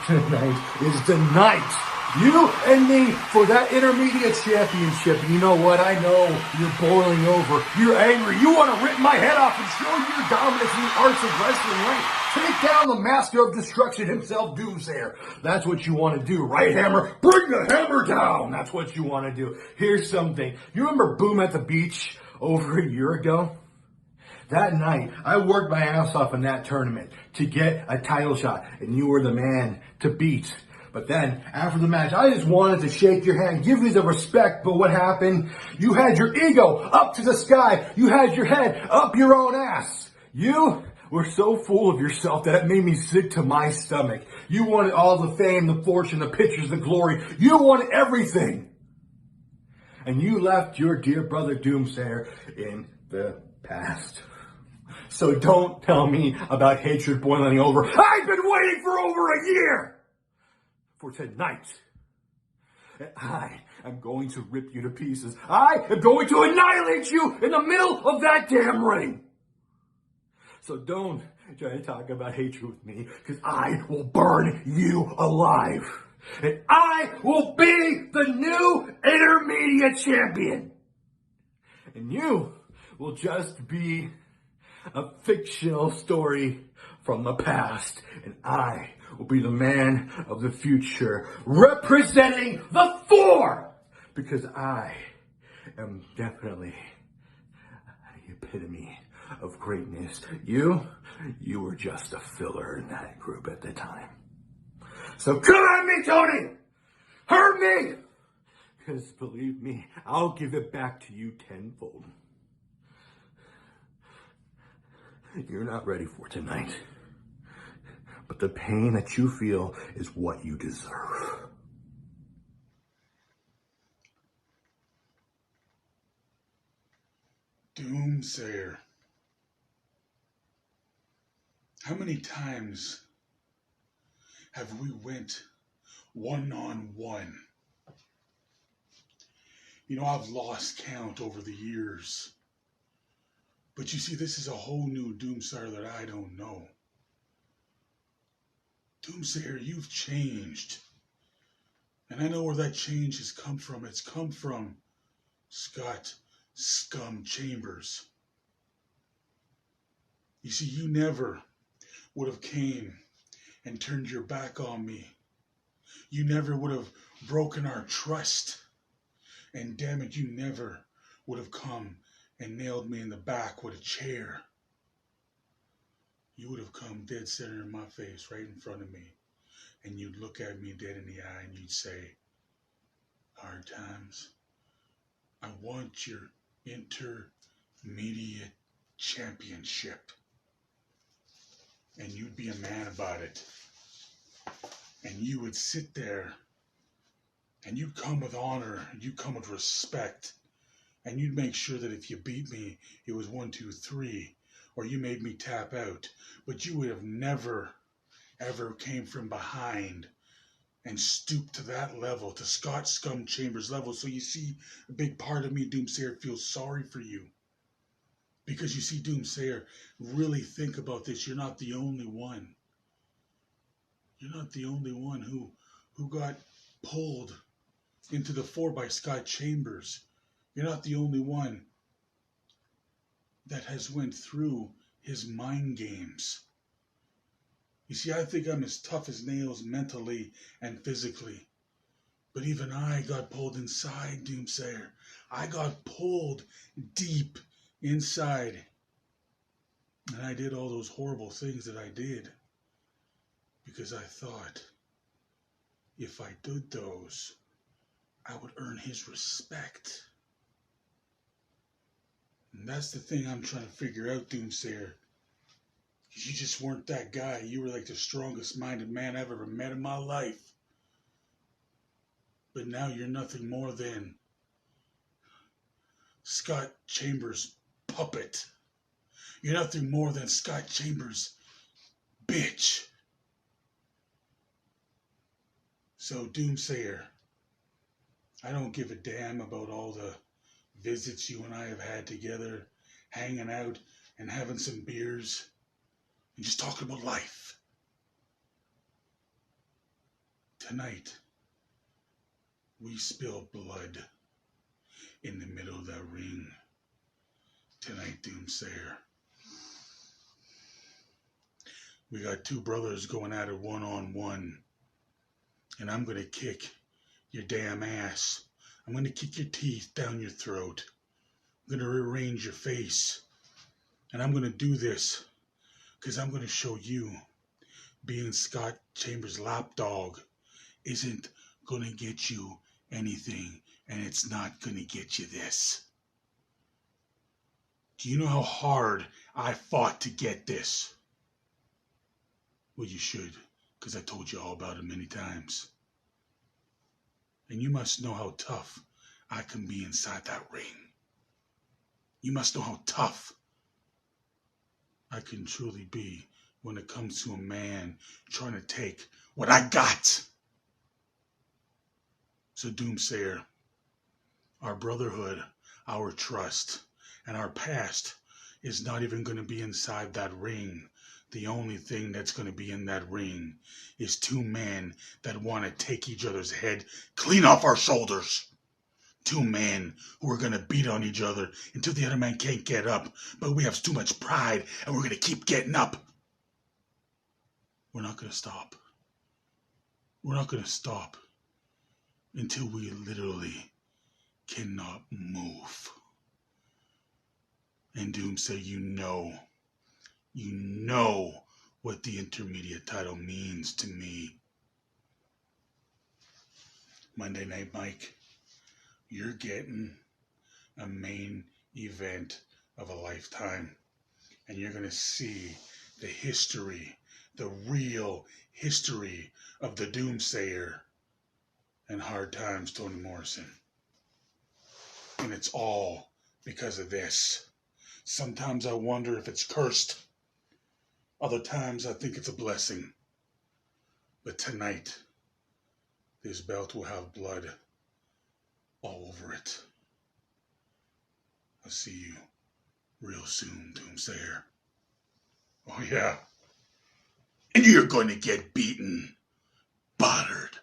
Tonight is the night. You and me for that InterMedia Championship. And you know what? I know you're boiling over. You're angry. You want to rip my head off and show your dominance in the arts of wrestling, right? Take down the master of destruction himself, Doomsayer. That's what you want to do, right, Hammer? Bring the hammer down. That's what you want to do. Here's something. You remember Boom at the Beach over a year ago? That night, I worked my ass off in that tournament to get a title shot, and you were the man to beat. But then, after the match, I just wanted to shake your hand, give you the respect, but what happened? You had your ego up to the sky. You had your head up your own ass. You were so full of yourself that it made me sick to my stomach. You wanted all the fame, the fortune, the pictures, the glory. You wanted everything. And you left your dear brother Doomsayer in the past. So don't tell me about hatred boiling over. I've been waiting for over a year for tonight. I am going to rip you to pieces. I am going to annihilate you in the middle of that damn ring. So don't try to talk about hatred with me, because I will burn you alive. And I will be the new InterMedia Champion. And you will just be a fictional story from the past. And I will be the man of the future, representing the Thor. Because I am definitely the epitome of greatness. You were just a filler in that group at the time. So come at me, Tony! Hurt me! Because believe me, I'll give it back to you tenfold. You're not ready for tonight. But the pain that you feel is what you deserve. Doomsayer. How many times have we went one-on-one? You know, I've lost count over the years. But you see, this is a whole new Doomsayer that I don't know. Doomsayer, you've changed. And I know where that change has come from. It's come from Scott Scum Chambers. You see, you never would have came and turned your back on me. You never would have broken our trust. And damn it, you never would have come and nailed me in the back with a chair. You would have come dead center in my face, right in front of me, and you'd look at me dead in the eye and you'd say, "Hard times, I want your InterMedia Championship." And you'd be a man about it. And you would sit there and you'd come with honor, and you'd come with respect, and you'd make sure that if you beat me, it was 1, 2, 3, or you made me tap out. But you would have never, ever came from behind and stooped to that level, to Scott Scum Chambers level. So you see, a big part of me, Doomsayer, feels sorry for you. Because you see, Doomsayer, really think about this. You're not the only one. You're not the only one who got pulled into the 4 by Scott Chambers. You're not the only one that has went through his mind games. You see, I think I'm as tough as nails mentally and physically. But even I got pulled inside, Doomsayer. I got pulled deep inside. And I did all those horrible things that I did. Because I thought, if I did those, I would earn his respect. And that's the thing I'm trying to figure out, Doomsayer. You just weren't that guy. You were like the strongest minded man I've ever met in my life. But now you're nothing more than Scott Chambers' puppet. You're nothing more than Scott Chambers' bitch. So, Doomsayer, I don't give a damn about all the visits you and I have had together, hanging out and having some beers and just talking about life. Tonight, we spilled blood in the middle of that ring. Tonight, Doomsayer. We got 2 brothers going at it one-on-one. And I'm going to kick your damn ass. I'm going to kick your teeth down your throat. I'm going to rearrange your face. And I'm going to do this because I'm going to show you being Scott Chambers' lapdog isn't going to get you anything, and it's not going to get you this. Do you know how hard I fought to get this? Well, you should, because I told you all about it many times. And you must know how tough I can be inside that ring. You must know how tough I can truly be when it comes to a man trying to take what I got. So, Doomsayer, our brotherhood, our trust, and our past is not even going to be inside that ring. The only thing that's going to be in that ring is 2 men that want to take each other's head clean off our shoulders. 2 men who are going to beat on each other until the other man can't get up. But we have too much pride and we're going to keep getting up. We're not going to stop. We're not going to stop until we literally cannot move. And Doomsayer, you know what the intermediate title means to me. Monday Night Mike, you're getting a main event of a lifetime. And you're going to see the history, the real history of the Doomsayer and Hard Times Toni Morrison. And it's all because of this. Sometimes I wonder if it's cursed. Other times I think it's a blessing. But tonight, this belt will have blood all over it. I'll see you real soon, Doomsayer. Oh yeah. And you're going to get beaten, battered,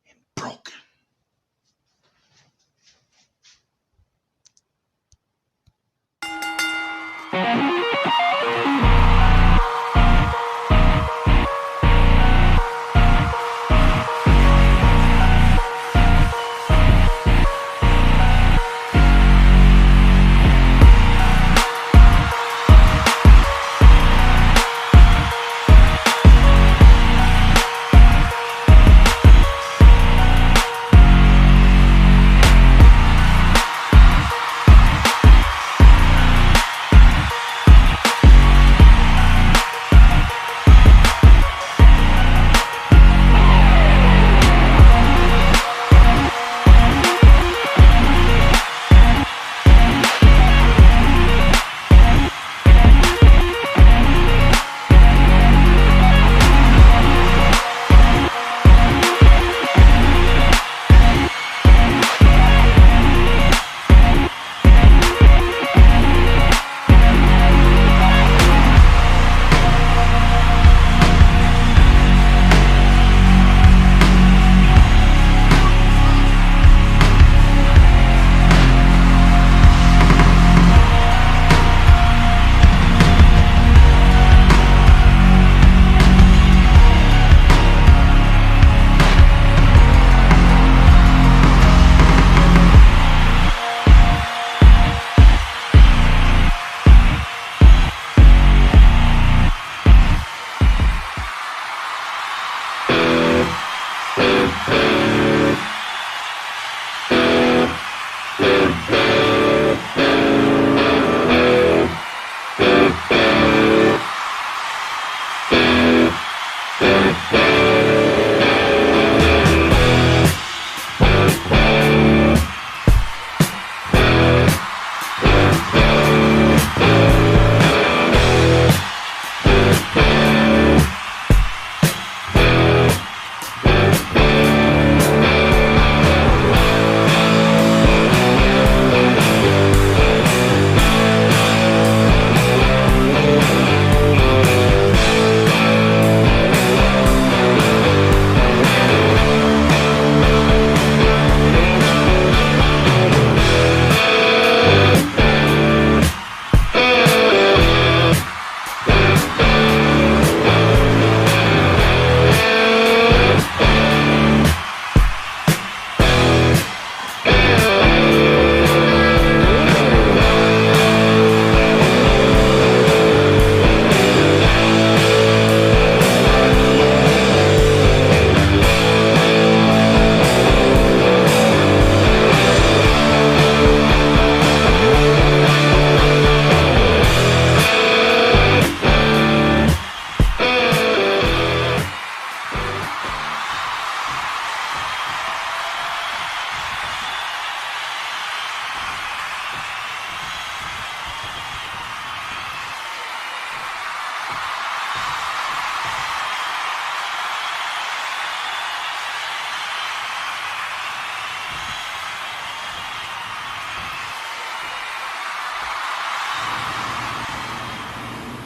and broken.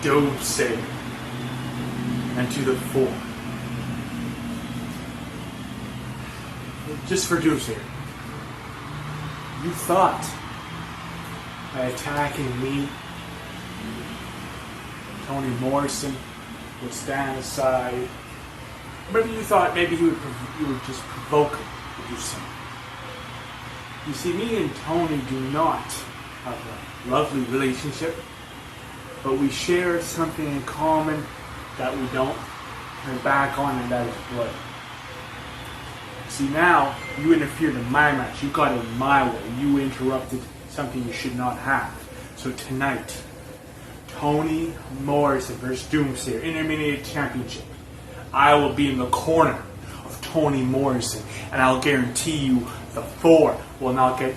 Doomsayer, and to the fore. Just for Doomsayer, you thought by attacking me, Toni Morrison would stand aside. Maybe you thought maybe you would just provoke him to do something. You see, me and Tony do not have a lovely relationship, but we share something in common that we don't turn back on, and that is blood. See, now you interfered in my match. You got in my way. You interrupted something you should not have. So tonight, Tony Morrison versus Doomsayer, InterMedia Championship. I will be in the corner of Tony Morrison, and I'll guarantee you the four will not get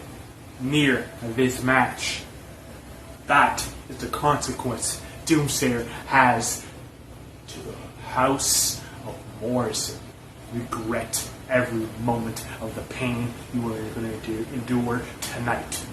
near this match. That is the consequence Doomsayer has to the House of Morrison. Regret every moment of the pain you are going to endure tonight.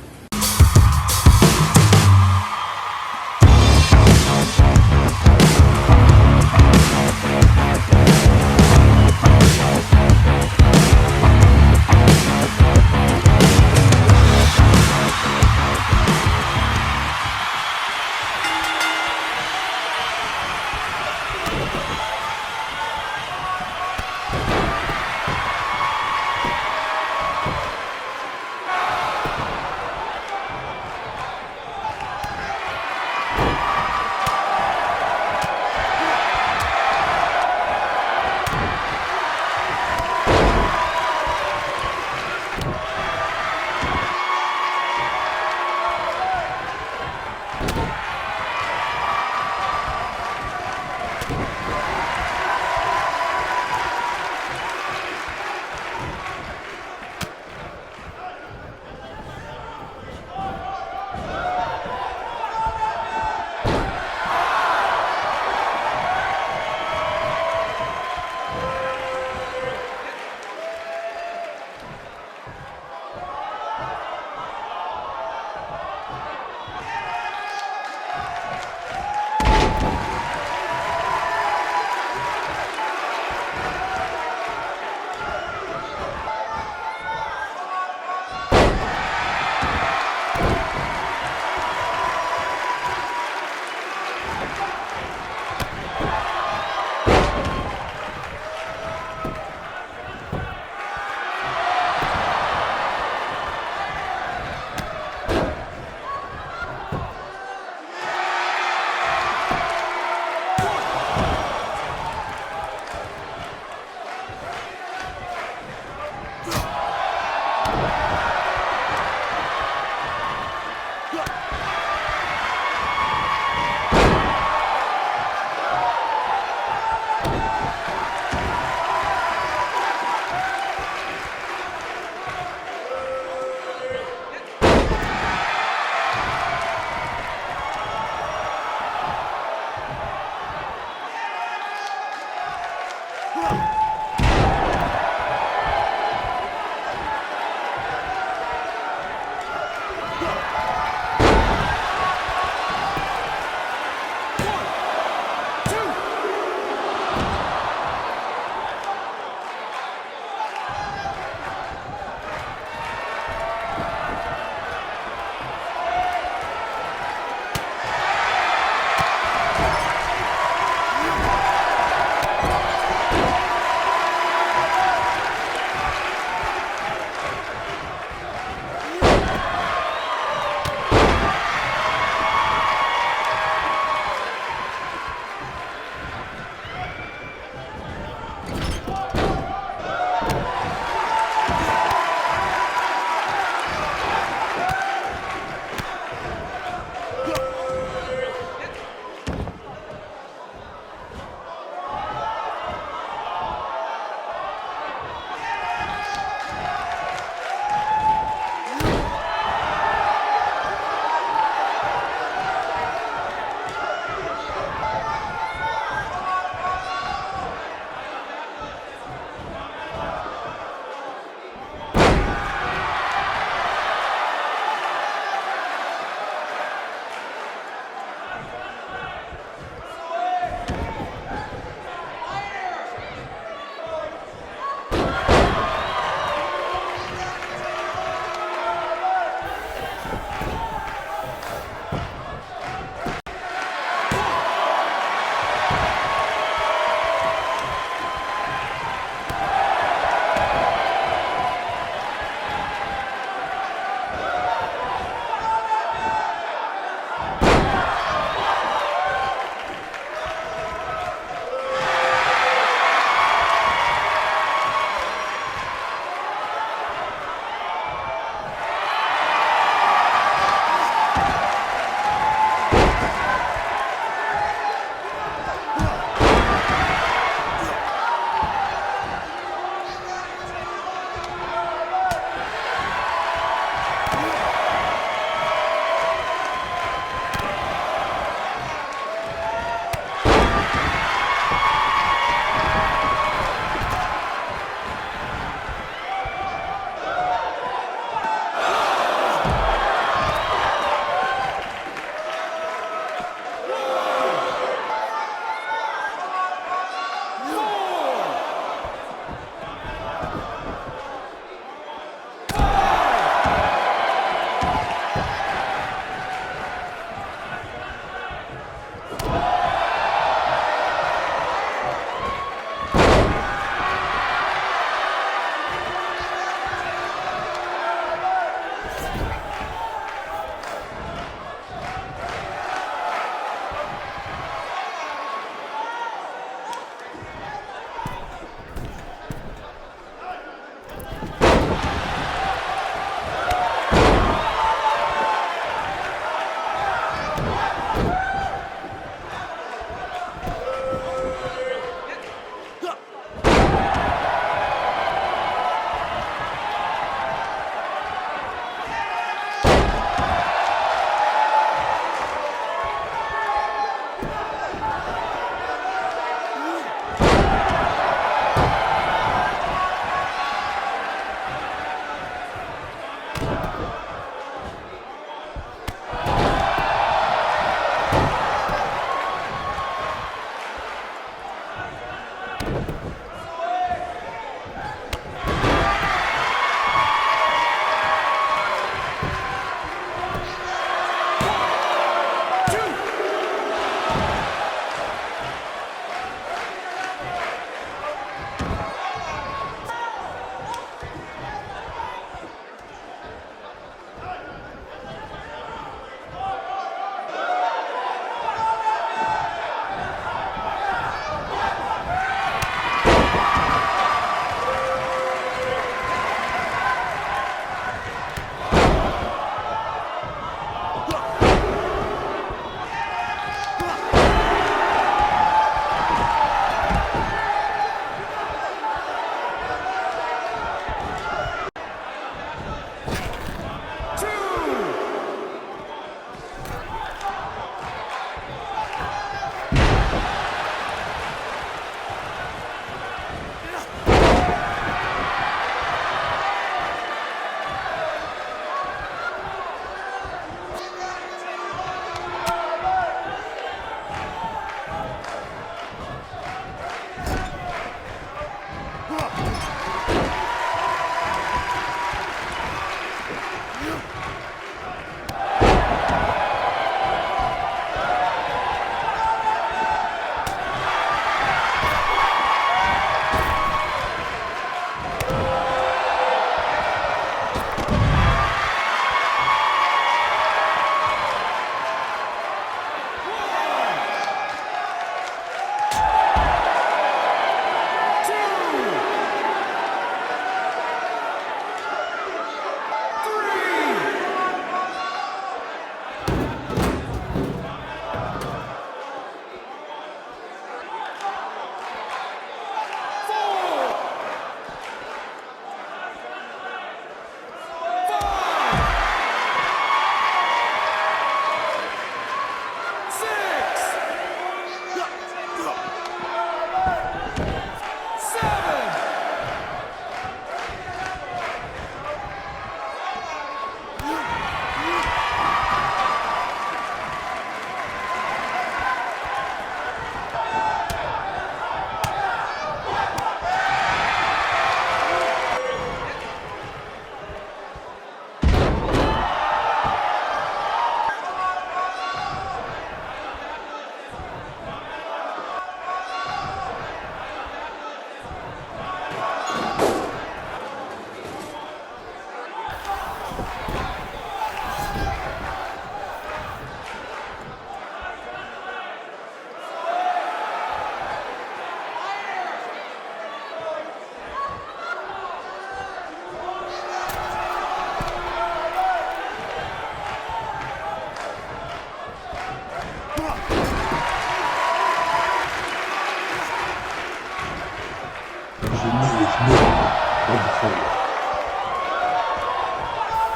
Number 4.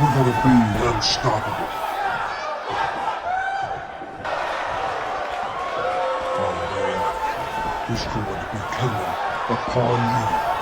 We're gonna be unstoppable. Oh man, he's going to be coming upon you.